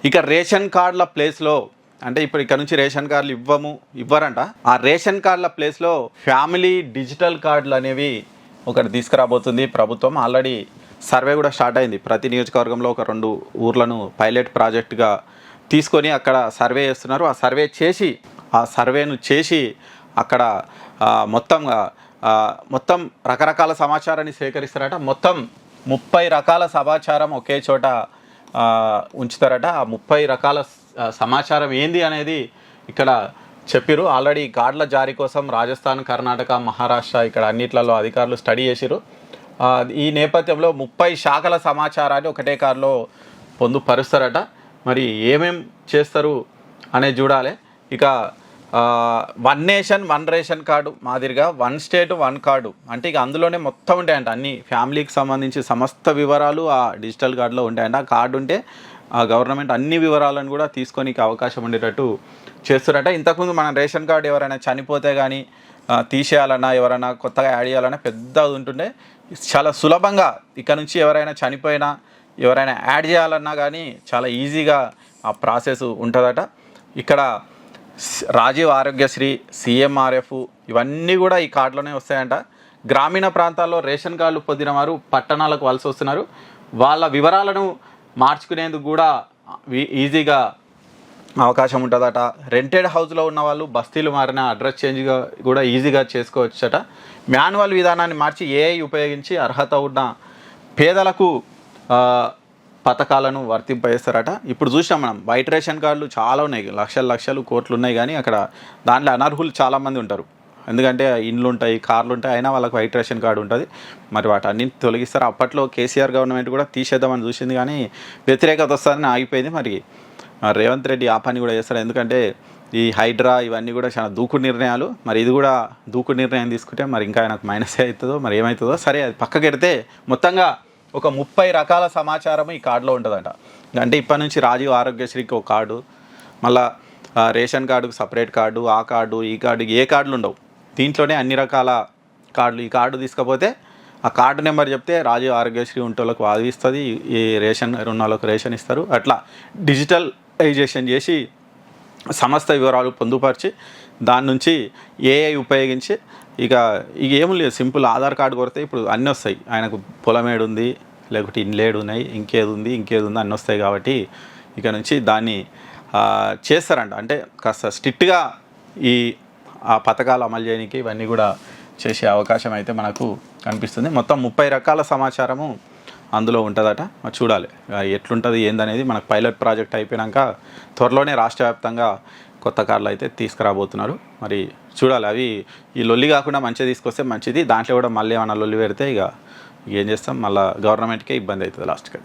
ఇక రేషన్ కార్డుల ప్లేస్లో అంటే ఇప్పుడు ఇక్కడ నుంచి రేషన్ కార్డులు ఇవ్వరంట. ఆ రేషన్ కార్డుల ప్లేస్లో ఫ్యామిలీ డిజిటల్ కార్డులు అనేవి ఒకటి తీసుకురాబోతుంది ప్రభుత్వం. ఆల్రెడీ సర్వే కూడా స్టార్ట్ అయింది. ప్రతి నియోజకవర్గంలో ఒక 2 ఊర్లను పైలట్ ప్రాజెక్టుగా తీసుకొని అక్కడ సర్వే చేస్తున్నారు. ఆ సర్వేను చేసి అక్కడ మొత్తం రకరకాల సమాచారాన్ని సేకరిస్తారట. మొత్తం 30 రకాల సమాచారం ఒకే చోట ఉంచుతారట. ఆ 30 రకాల సమాచారం ఏంది అనేది ఇక్కడ చెప్పిరు. ఆల్రెడీ కార్డుల జారీ కోసం రాజస్థాన్, కర్ణాటక, మహారాష్ట్ర ఇక్కడ అన్నిట్లలో అధికారులు స్టడీ చేసిరు. ఈ నేపథ్యంలో 30 శాఖల సమాచారాన్ని ఒకటే కారులో పొందుపరుస్తారట. మరి ఏమేం చేస్తారు అనేది చూడాలి. ఇక 1 నేషన్ 1 రేషన్ కార్డు మాదిరిగా 1 స్టేట్ 1 కార్డు అంటే ఇక అందులోనే మొత్తం ఉంటాయంట. అన్ని ఫ్యామిలీకి సంబంధించి సమస్త వివరాలు ఆ డిజిటల్ కార్డులో ఉంటాయంట. ఆ కార్డు ఉంటే ఆ గవర్నమెంట్ అన్ని వివరాలను కూడా తీసుకొనికి అవకాశం ఉండేటట్టు చేస్తారట. ఇంతకుముందు మన రేషన్ కార్డు ఎవరైనా చనిపోతే కానీ తీసేయాలన్నా, ఎవరైనా కొత్తగా యాడ్ చేయాలన్నా పెద్ద ఉంటుండే. చాలా సులభంగా ఇక్కడ నుంచి ఎవరైనా చనిపోయినా, ఎవరైనా యాడ్ చేయాలన్నా కానీ చాలా ఈజీగా ఆ ప్రాసెస్ ఉంటుందట. ఇక్కడ రాజీవ్ ఆరోగ్యశ్రీ, CMRF ఇవన్నీ కూడా ఈ కార్డులోనే వస్తాయంట. గ్రామీణ ప్రాంతాల్లో రేషన్ కార్డులు పొందిన వారు పట్టణాలకు వలస వస్తున్నారు. వాళ్ళ వివరాలను మార్చుకునేందుకు కూడా ఈజీగా అవకాశం ఉంటుందట. రెంటెడ్ హౌస్లో ఉన్న వాళ్ళు బస్తీలు మారిన అడ్రస్ చేంజ్గా కూడా ఈజీగా చేసుకోవచ్చట. మాన్యువల్ విధానాన్ని మార్చి AI ఉపయోగించి అర్హత ఉన్న పేదలకు పథకాలను వర్తింపజేస్తారట. ఇప్పుడు చూసాం మనం వైట్ రేషన్ కార్డులు చాలా ఉన్నాయి, లక్షలు కోట్లు ఉన్నాయి. కానీ అక్కడ దాంట్లో అనర్హులు చాలామంది ఉంటారు. ఎందుకంటే ఇండ్లు ఉంటాయి, కార్లు ఉంటాయి, అయినా వాళ్ళకి వైట్ రేషన్ కార్డు ఉంటుంది. మరి వాటన్నింటిని తొలగిస్తారు. అప్పట్లో కేసీఆర్ గవర్నమెంట్ కూడా తీసేద్దామని చూసింది, కానీ వ్యతిరేకత వస్తుందని ఆగిపోయింది. మరి రేవంత్ రెడ్డి ఆ పని కూడా చేస్తారు. ఎందుకంటే ఈ హైడ్రా ఇవన్నీ కూడా చాలా దూకుడు నిర్ణయాలు. మరి ఇది కూడా దూకుడు నిర్ణయం తీసుకుంటే మరి ఇంకా ఆయనకు మైనసే అవుతుందో మరి ఏమవుతుందో. సరే, అది పక్కకెడితే మొత్తంగా ఒక 30 రకాల సమాచారం ఈ కార్డులో ఉంటుందంట. అంటే ఇప్పటి నుంచి రాజీవ్ ఆరోగ్యశ్రీకి ఒక కార్డు, మళ్ళీ రేషన్ కార్డుకు సపరేట్ కార్డు, ఆ కార్డు ఈ కార్డు ఏ కార్డులు ఉండవు. దీంట్లోనే అన్ని రకాల కార్డులు. ఈ కార్డు తీసుకపోతే ఆ కార్డు నెంబర్ చెప్తే రాజీవ్ ఆరోగ్యశ్రీ ఉంటోళ్ళకు వాదిస్తుంది, ఈ రేషన్ ఉన్న వాళ్ళకు రేషన్ ఇస్తారు. అట్లా డిజిటలైజేషన్ చేసి సమస్త వివరాలు పొందుపరిచి దాని నుంచి AI ఉపయోగించి ఇక ఏం లేదు, సింపుల్ ఆధార్ కార్డు కొడితే ఇప్పుడు అన్నీ వస్తాయి. ఆయనకు పొలమేడు ఉంది, లేకపోతే ఇండ్లేడు ఉన్నాయి, ఇంకేది ఉంది అన్నీ వస్తాయి. కాబట్టి ఇక నుంచి దాన్ని చేస్తారంట. అంటే కాస్త స్ట్రిక్ట్గా ఆ పథకాలు అమలు చేయడానికి ఇవన్నీ కూడా చేసే అవకాశం అయితే మనకు కనిపిస్తుంది. మొత్తం 30 రకాల సమాచారము అందులో ఉంటుందట. చూడాలి ఎట్లుంటుంది ఏందనేది. మనకు పైలట్ ప్రాజెక్ట్ అయిపోయాక త్వరలోనే రాష్ట్ర వ్యాప్తంగా కొత్త కార్లు అయితే తీసుకురాబోతున్నారు. మరి చూడాలి, అవి ఈ లొల్లి కాకుండా మంచిగా తీసుకొస్తే మంచిది. దాంట్లో కూడా మళ్ళీ ఏమన్నా లొల్లి పెడితే ఇక ఏం చేస్తాం, మళ్ళీ గవర్నమెంట్కే ఇబ్బంది అవుతుంది లాస్ట్కి.